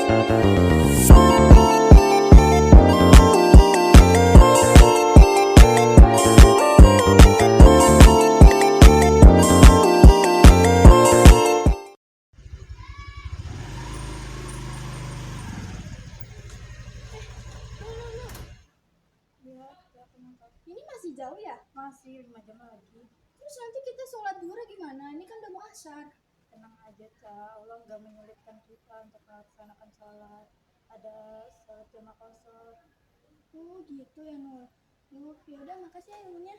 Ini masih jauh ya? Masih 5 jam lagi. Terus nanti kita sholat duhur gimana? Ini kan udah mau asar. Tenang aja, Ca. Allah nggak menyulitkan kita untuk melaksanakan sholat. Ada sholat jamaah qashar. Oh gitu ya Nur. Ya udah makasih ya ilmunya.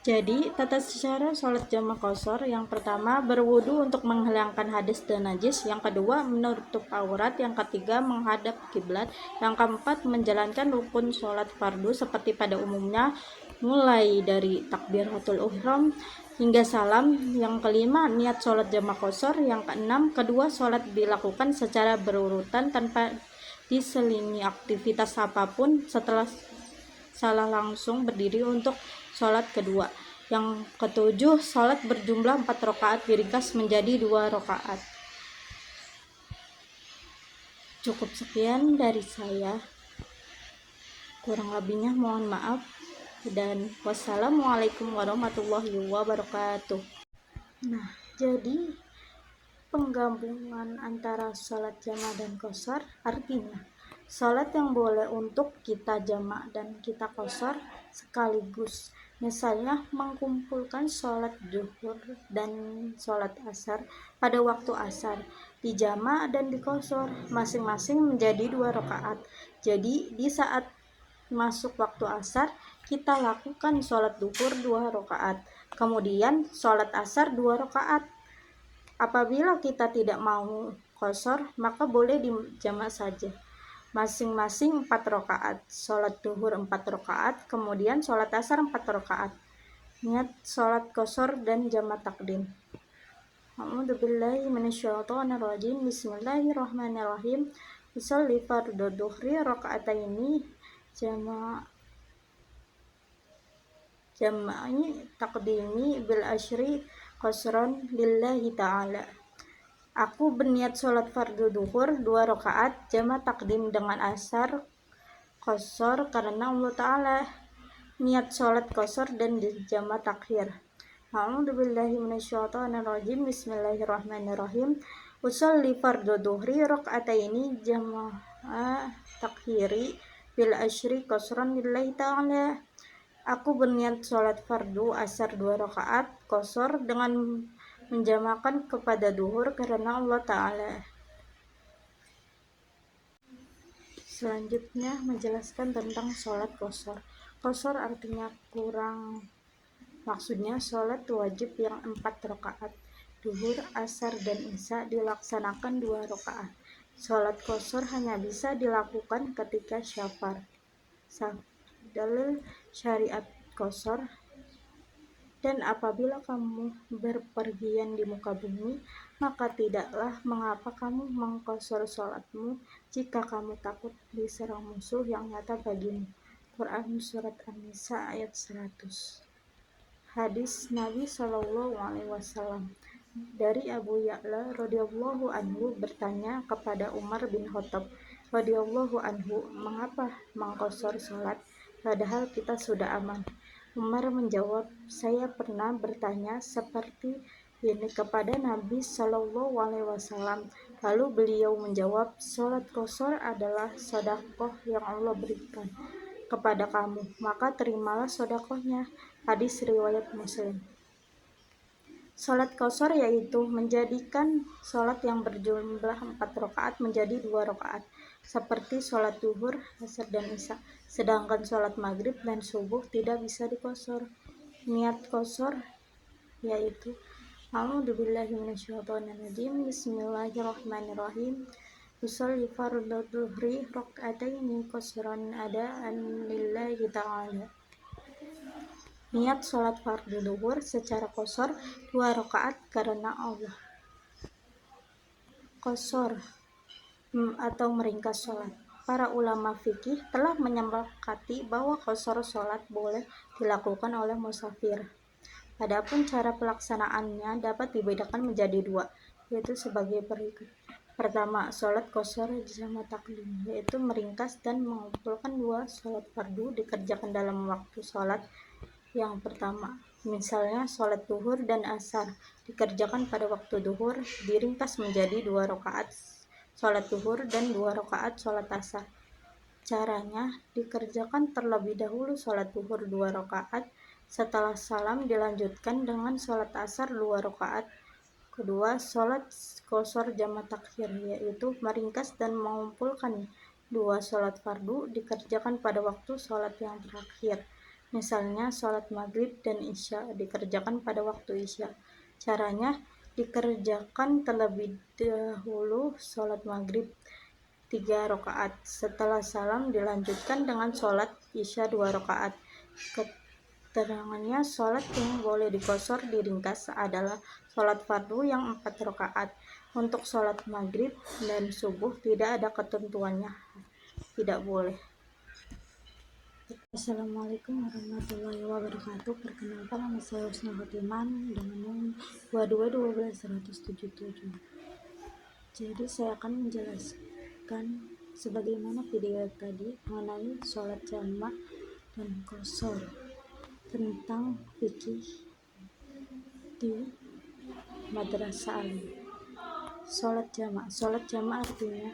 Jadi, tata cara sholat jamaah qashar yang pertama berwudu untuk menghilangkan hadas dan najis, yang kedua menutup aurat, yang ketiga menghadap kiblat, yang keempat menjalankan rukun sholat fardu seperti pada umumnya mulai dari takbiratul ihram hingga salam, yang kelima niat sholat jamaah qashar, yang keenam kedua sholat dilakukan secara berurutan tanpa diselingi aktivitas apapun setelah salah langsung berdiri untuk sholat kedua. Yang ketujuh, sholat berjumlah 4 rakaat diringkas menjadi 2 rakaat. Cukup sekian dari saya. Kurang lebihnya mohon maaf. Dan wassalamualaikum warahmatullahi wabarakatuh. Nah, jadi penggabungan antara sholat jamaah dan qashar artinya sholat yang boleh untuk kita jamaah dan kita qashar sekaligus, misalnya mengkumpulkan sholat zuhur dan sholat asar pada waktu asar di jamaah dan di qashar masing-masing menjadi 2 rakaat. Jadi di saat masuk waktu asar kita lakukan sholat zuhur 2 rakaat, kemudian sholat asar 2 rakaat. Apabila kita tidak mau qashar, maka boleh dijamak saja. Masing-masing 4 rakaat. Sholat zuhur 4 rakaat, kemudian sholat asar 4 rakaat. Niat sholat qashar dan jamak takdim. A'udzubillahi minasyaitonirrajim. Bismillahirrahmanirrahim. Usolli fardhu dhuhri raka'ataini jama'i takdimi bil asyri qasran lillahi ta'ala. Aku berniat sholat fardu duhur 2 rakaat jama takdim dengan asar qashar karena Allah Ta'ala. Niat sholat qashar dan jama takhir. A'udzubillahi minasyaitonirrajim. Bismillahirrahmanirrahim. Usolli fardu duhri raka'ataini jama'a takhiri bil asyri qasran lillahi ta'ala. Aku berniat sholat fardu asar 2 rakaat qashar dengan menjamakan kepada duhur karena Allah Ta'ala. Selanjutnya menjelaskan tentang sholat qashar. Qashar artinya kurang, maksudnya sholat wajib yang 4 rakaat duhur, asar, dan isya dilaksanakan 2 rakaat. Sholat qashar hanya bisa dilakukan ketika syafar. Dalil syariat qashar, dan apabila kamu berpergian di muka bumi, maka tidaklah mengapa kamu mengqashar sholatmu jika kamu takut diserang musuh yang nyata bagimu. Quran Surat An-Nisa ayat 100. Hadis Nabi SAW dari Abu Ya'la radhiyallahu anhu bertanya kepada Umar bin Khattab radhiyallahu anhu, mengapa mengqashar sholat padahal kita sudah aman? Umar menjawab, saya pernah bertanya seperti ini kepada Nabi SAW. Lalu beliau menjawab, sholat qashar adalah sedekah yang Allah berikan kepada kamu, maka terimalah sedekahnya. Hadis riwayat Muslim. Sholat qashar yaitu menjadikan sholat yang berjumlah 4 rakaat menjadi 2 rakaat, seperti sholat zuhur, asar, dan isya. Sedangkan sholat maghrib dan subuh tidak bisa diqashar. Niat qashar yaitu A'udzubillahi minasyaitonirrajim. Bismillahirrahmanirrahim. Usolli fardhu dhuhri raka'ataini qashran adaan lillahi ta'ala. Niat sholat fardu duhur secara qashar 2 rakaat karena Allah. Qashar atau meringkas sholat. Para ulama fikih telah menyepakati bahwa qashar sholat boleh dilakukan oleh musafir. Adapun cara pelaksanaannya dapat dibedakan menjadi dua, yaitu sebagai berikut. Pertama, sholat qashar jama takdim, yaitu meringkas dan mengumpulkan dua sholat fardu dikerjakan dalam waktu sholat yang pertama. Misalnya sholat duhur dan asar dikerjakan pada waktu duhur, diringkas menjadi 2 rakaat sholat duhur dan 2 rakaat sholat asar. Caranya, dikerjakan terlebih dahulu sholat duhur 2 rakaat, setelah salam dilanjutkan dengan sholat asar 2 rakaat. Kedua, sholat qashar jama takhir, yaitu meringkas dan mengumpulkan 2 sholat fardu dikerjakan pada waktu sholat yang terakhir. Misalnya sholat maghrib dan isya dikerjakan pada waktu isya. Caranya, dikerjakan terlebih dahulu sholat maghrib 3 rakaat. Setelah salam dilanjutkan dengan sholat isya 2 rakaat. Keterangannya, sholat yang boleh diqashar diringkas adalah sholat fardu yang 4 rakaat. Untuk sholat maghrib dan subuh tidak ada ketentuannya, tidak boleh. Assalamualaikum warahmatullahi wabarakatuh. Perkenalkan, nama saya Husnul Khotimah dengan nomor 2212-177. Jadi saya akan menjelaskan sebagaimana video tadi mengenai sholat jamak dan qashar tentang fikih di madrasah alim. Sholat jamak artinya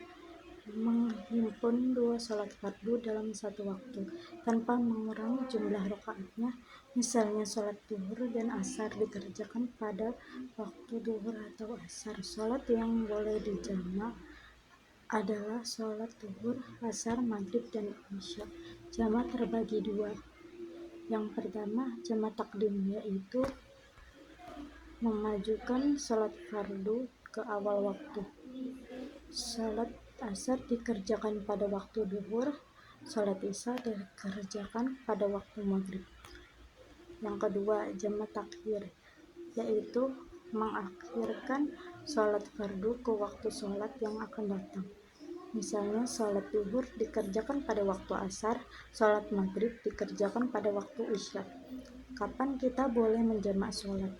menghimpun 2 sholat fardu dalam satu waktu tanpa mengurangi jumlah rakaatnya. Misalnya sholat duhur dan asar dikerjakan pada waktu duhur atau asar. Sholat yang boleh dijamak adalah sholat duhur, asar, maghrib, dan isya. Jamak terbagi dua. Yang pertama, jamak takdim, yaitu memajukan sholat fardu ke awal waktu. Sholat asar dikerjakan pada waktu duhur, sholat isya dikerjakan pada waktu maghrib. Yang kedua, jamak takhir, yaitu mengakhirkan sholat fardu ke waktu sholat yang akan datang. Misalnya sholat duhur dikerjakan pada waktu asar, sholat maghrib dikerjakan pada waktu isya. Kapan kita boleh menjamak sholat?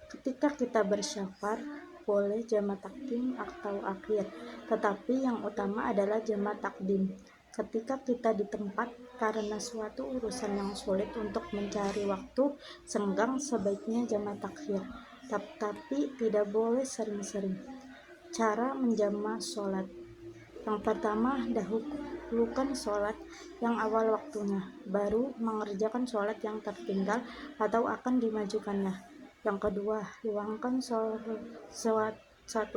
Ketika kita bersyafar, boleh jamak takdim atau akhir, tetapi yang utama adalah jamak takdim. Ketika kita di tempat karena suatu urusan yang sulit untuk mencari waktu senggang, sebaiknya jamak takhir, tapi tidak boleh sering-sering. Cara menjamak sholat: yang pertama, dahulukan sholat yang awal waktunya, baru mengerjakan sholat yang tertinggal atau akan dimajukannya. Yang kedua, luangkan satu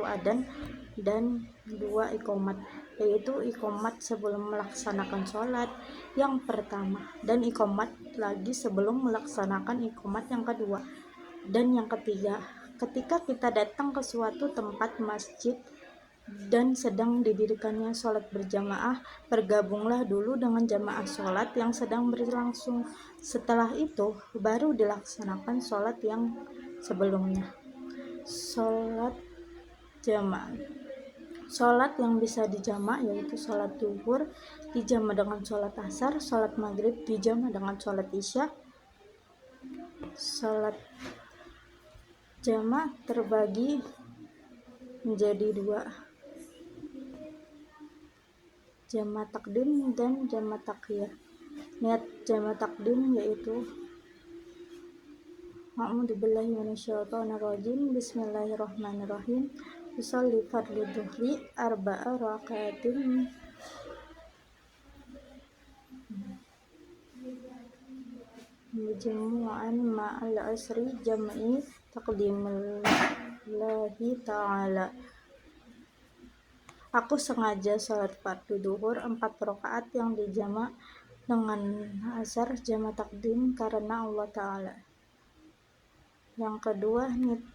adzan dan 2 iqomat, yaitu iqomat sebelum melaksanakan sholat yang pertama dan iqomat lagi sebelum melaksanakan iqomat yang kedua. Dan yang ketiga, ketika kita datang ke suatu tempat masjid dan sedang didirikannya sholat berjamaah, bergabunglah dulu dengan jamaah sholat yang sedang berlangsung. Setelah itu baru dilaksanakan sholat yang sebelumnya. Sholat jamak. Sholat yang bisa dijamak yaitu sholat duhur dijamak dengan sholat asar, sholat maghrib dijamak dengan sholat isya. Sholat jamak terbagi menjadi dua, jamak takdim dan jamak takhir. Niat jamak takdim yaitu a'udzubillahi minasyaitonirrajim, bismillahirrahmanirrahim, usolli fardhu dhuhri arba'a rakaatin majmu'an ma'al asri jam'i taqdimullahi ta'ala. Aku sengaja sholat fardu duhur 4 rakaat yang dijamak dengan asar jamak takdim karena Allah Ta'ala. Yang kedua, niat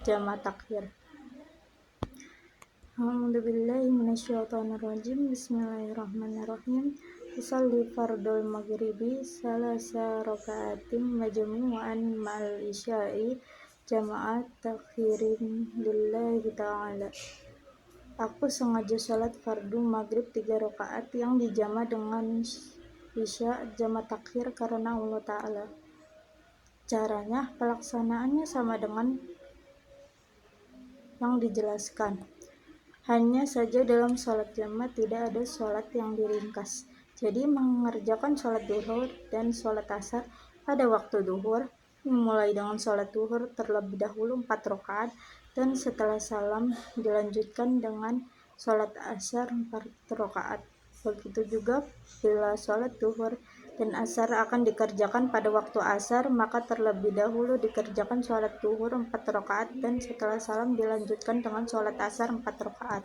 jamak takhir. A'udzubillahi minasyaitonirrajim, bismillahirrahmanirrahim, usolli fardul maghribi salasa rakaatin majmu'an ma'al isya'i jama'at takhirin lillahi ta'ala. Aku sengaja sholat fardu maghrib 3 rakaat yang dijamak dengan isya jamak takhir karena Allah Ta'ala. Caranya, pelaksanaannya sama dengan yang dijelaskan. Hanya saja dalam sholat jamaah tidak ada sholat yang diringkas. Jadi mengerjakan sholat duhur dan sholat asar pada waktu duhur, dimulai dengan sholat duhur terlebih dahulu 4 rakaat dan setelah salam dilanjutkan dengan sholat asar 4 rakaat. Begitu juga bila sholat duhur dan asar akan dikerjakan pada waktu asar, maka terlebih dahulu dikerjakan sholat duhur 4 rakaat dan setelah salam dilanjutkan dengan sholat asar 4 rakaat.